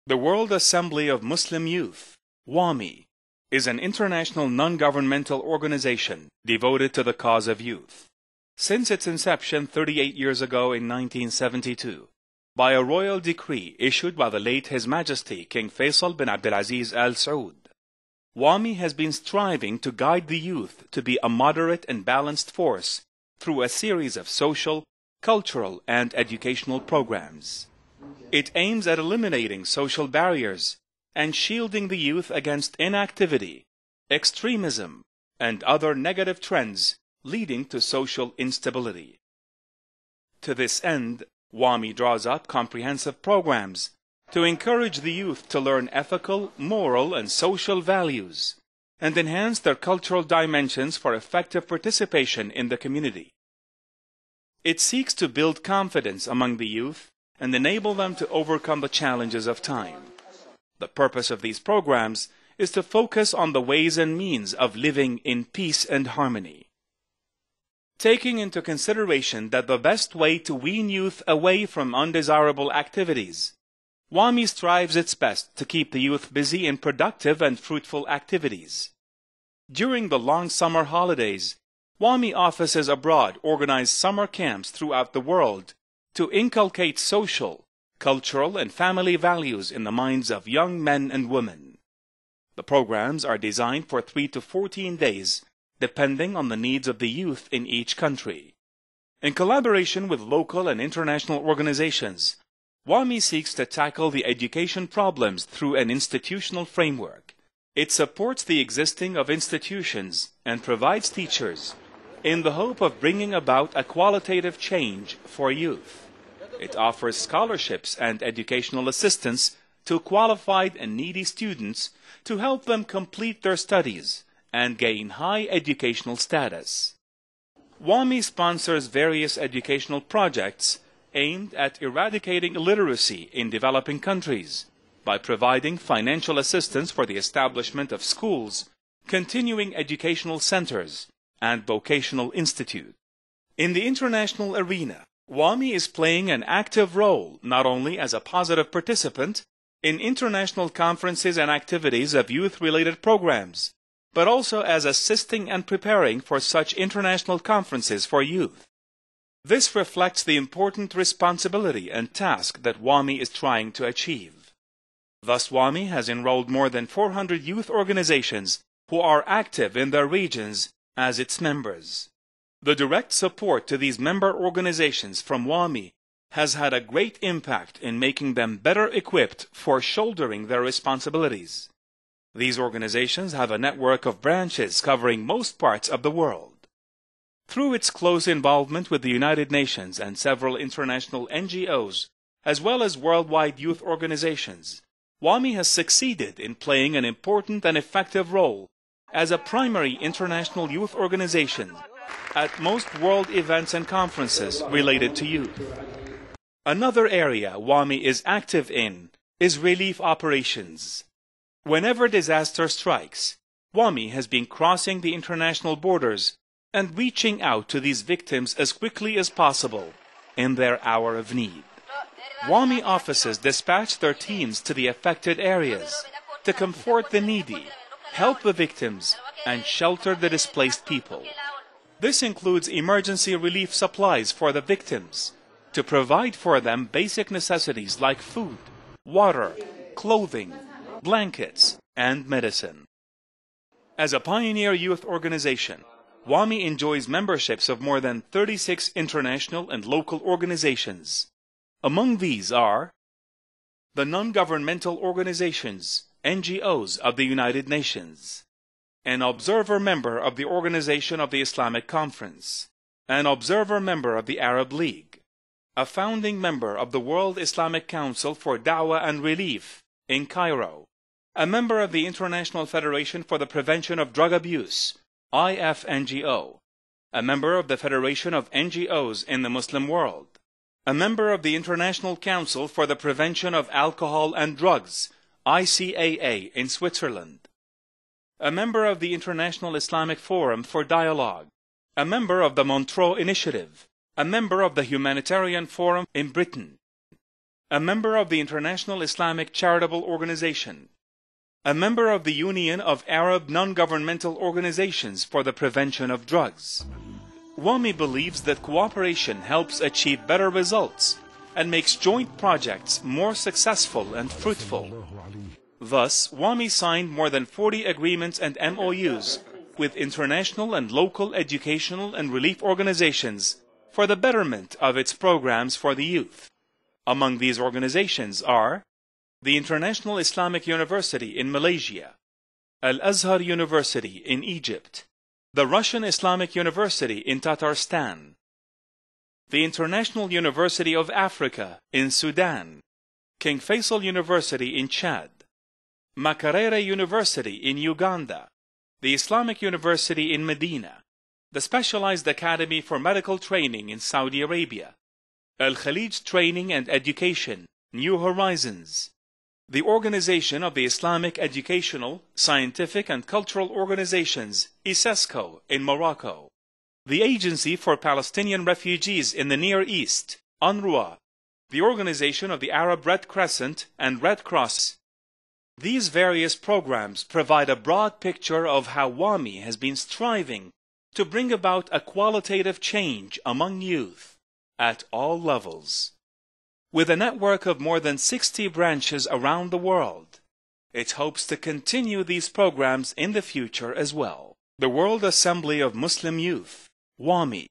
The World Assembly of Muslim Youth, WAMI, is an international non-governmental organization devoted to the cause of youth. Since its inception 38 years ago in 1972, by a royal decree issued by the late His Majesty King Faisal bin Abdulaziz Al Saud, WAMI has been striving to guide the youth to be a moderate and balanced force through a series of social, cultural, and educational programs. It aims at eliminating social barriers and shielding the youth against inactivity, extremism, and other negative trends leading to social instability. To this end, WAMI draws up comprehensive programs to encourage the youth to learn ethical, moral, and social values and enhance their cultural dimensions for effective participation in the community. It seeks to build confidence among the youth and enable them to overcome the challenges of time. The purpose of these programs is to focus on the ways and means of living in peace and harmony. Taking into consideration that the best way to wean youth away from undesirable activities, WAMI strives its best to keep the youth busy in productive and fruitful activities. During the long summer holidays, WAMI offices abroad organize summer camps throughout the world to inculcate social, cultural, and family values in the minds of young men and women. The programs are designed for 3 to 14 days, depending on the needs of the youth in each country. In collaboration with local and international organizations, WAMI seeks to tackle the education problems through an institutional framework. It supports the existing of institutions and provides teachers in the hope of bringing about a qualitative change for youth. It offers scholarships and educational assistance to qualified and needy students to help them complete their studies and gain high educational status. WAMI sponsors various educational projects aimed at eradicating illiteracy in developing countries by providing financial assistance for the establishment of schools, continuing educational centers, and vocational institutes. In the international arena, WAMI is playing an active role not only as a positive participant in international conferences and activities of youth-related programs, but also as assisting and preparing for such international conferences for youth. This reflects the important responsibility and task that WAMI is trying to achieve. Thus, WAMI has enrolled more than 400 youth organizations who are active in their regions as its members. The direct support to these member organizations from WAMI has had a great impact in making them better equipped for shouldering their responsibilities. These organizations have a network of branches covering most parts of the world. Through its close involvement with the United Nations and several international NGOs, as well as worldwide youth organizations, WAMI has succeeded in playing an important and effective role as a primary international youth organization at most world events and conferences related to youth. Another area WAMI is active in is relief operations. Whenever disaster strikes, WAMI has been crossing the international borders and reaching out to these victims as quickly as possible in their hour of need. WAMI offices dispatch their teams to the affected areas to comfort the needy, help the victims, and shelter the displaced people. This includes emergency relief supplies for the victims, to provide for them basic necessities like food, water, clothing, blankets, and medicine. As a pioneer youth organization, WAMI enjoys memberships of more than 36 international and local organizations. Among these are the non-governmental organizations, NGOs of the United Nations, an observer member of the Organization of the Islamic Conference, an observer member of the Arab League, a founding member of the World Islamic Council for Da'wah and Relief in Cairo, a member of the International Federation for the Prevention of Drug Abuse, IFNGO, a member of the Federation of NGOs in the Muslim world, a member of the International Council for the Prevention of Alcohol and Drugs, ICAA in Switzerland, a member of the International Islamic Forum for Dialogue, a member of the Montreux Initiative, a member of the Humanitarian Forum in Britain, a member of the International Islamic Charitable Organization, a member of the Union of Arab Non-Governmental Organizations for the Prevention of Drugs. WAMI believes that cooperation helps achieve better results and makes joint projects more successful and fruitful. Thus, WAMI signed more than 40 agreements and MOUs with international and local educational and relief organizations for the betterment of its programs for the youth. Among these organizations are the International Islamic University in Malaysia, Al-Azhar University in Egypt, the Russian Islamic University in Tatarstan, the International University of Africa in Sudan, King Faisal University in Chad, Makerere University in Uganda, the Islamic University in Medina, the Specialized Academy for Medical Training in Saudi Arabia, Al-Khalij Training and Education, New Horizons, the Organization of the Islamic Educational, Scientific and Cultural Organizations, ISESCO, in Morocco, the Agency for Palestinian Refugees in the Near East, UNRWA, the Organization of the Arab Red Crescent and Red Cross. These various programs provide a broad picture of how WAMI has been striving to bring about a qualitative change among youth at all levels. With a network of more than 60 branches around the world, it hopes to continue these programs in the future as well. The World Assembly of Muslim Youth, WAMI,